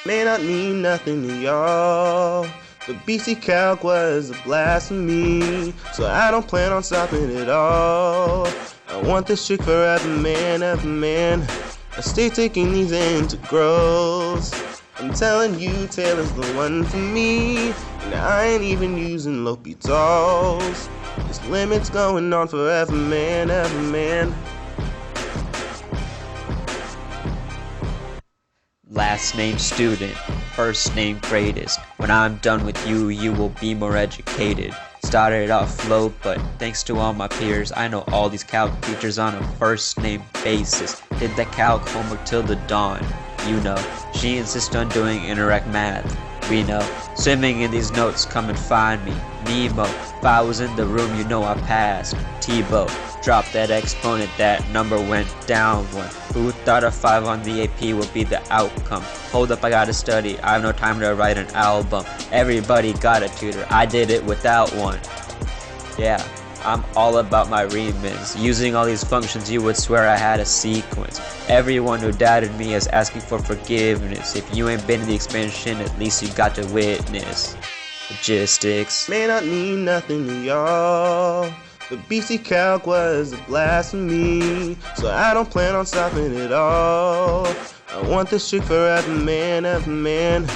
May not mean nothing to y'all, but BC Calc was a blasphemy, so I don't plan on stopping at all. I want this chick forever, man, ever, man. I stay taking these integrals. I'm telling you, Taylor's the one for me, and I ain't even using L'Hôpitals. This limit's going on forever, man, ever, man. Last name student, first name greatest. When I'm done with you, you will be more educated. Started off slow, but thanks to all my peers, I know all these calc teachers on a first name basis. Did the calc homework till the dawn. You know, she insists on doing interact math. We know, swimming in these notes, come and find me. Nemo, if I was in the room, you know I passed. Tebow, drop that exponent, that number went down one. Who thought a 5 on the AP would be the outcome? Hold up, I gotta study, I have no time to write an album. Everybody got a tutor, I did it without one. Yeah, I'm all about my remins. Using all these functions, you would swear I had a sequence. Everyone who doubted me is asking for forgiveness. If you ain't been in the expansion, at least you got to witness. Logistics. May not mean nothing to y'all, but BC Calc was a blasphemy, so I don't plan on stopping at all. I want this chick forever, man, ever, man.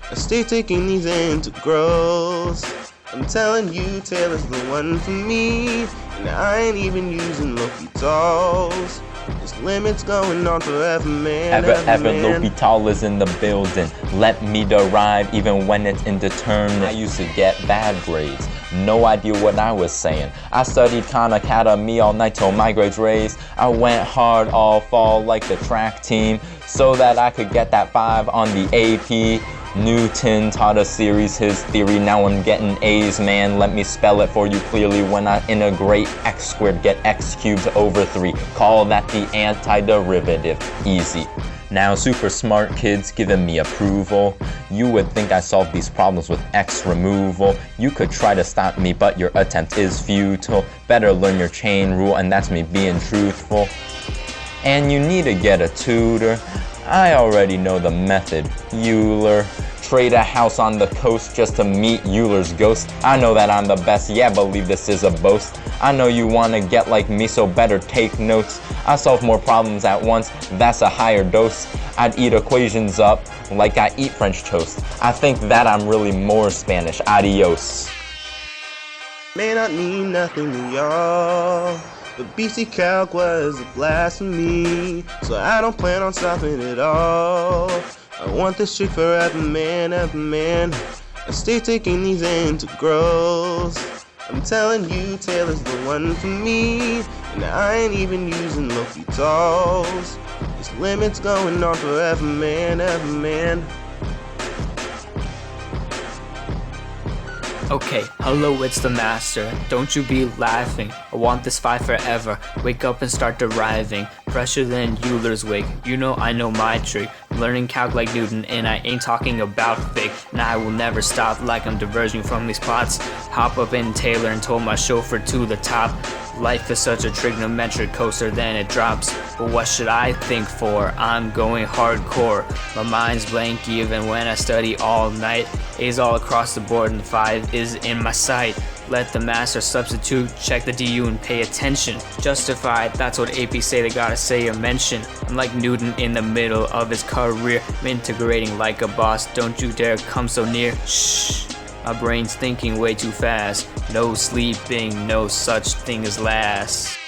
I stay taking these integrals. I'm telling you, Taylor's the one for me, and I ain't even using L'Hôpitals. This limit's going on forever, man, ever, man. L'Hôpital is in the building. Let me derive even when it's indeterminate. I used to get bad grades. No idea what I was saying. I studied Khan Academy all night till my grades raised. I went hard all fall like the track team so that I could get that 5 on the AP. Newton taught a series his theory, now I'm getting A's, man. Let me spell it for you clearly. When I integrate x squared, get x cubed over 3. Call that the antiderivative. Easy. Now super smart kids giving me approval. You would think I solved these problems with x removal. You could try to stop me, but your attempt is futile. Better learn your chain rule, and that's me being truthful. And you need to get a tutor. I already know the method, Euler. Trade a house on the coast just to meet Euler's ghost. I know that I'm the best, yeah, believe this is a boast. I know you wanna get like me, so better take notes. I solve more problems at once, that's a higher dose. I'd eat equations up like I eat French toast. I think that I'm really more Spanish, adios. May not mean nothing to y'all, but BC Calc was a blasphemy, so I don't plan on stopping at all. I want this chick forever, man, ever, man. I stay taking these integrals. I'm telling you, Taylor's the one for me, and I ain't even using L'Hôpitals. This limit's going on forever, man, ever, man. Okay, hello, it's the master. Don't you be laughing. I want this 5 forever. Wake up and start deriving. Fresher than Euler's wig. You know I know my trick. Learning calc like Newton, and I ain't talking about fake. And I will never stop like I'm diverging from these plots. Hop up in Taylor and told my chauffeur to the top. Life is such a trigonometric coaster, then it drops. But what should I think for? I'm going hardcore. My mind's blank even when I study all night. A's all across the board and the 5 is in my sight. Let the master substitute, check the DU and pay attention. Justified, that's what AP say, they gotta say or mention. I'm like Newton in the middle of his career. I'm integrating like a boss, don't you dare come so near. Shh. My brain's thinking way too fast. No sleeping, no such thing as last.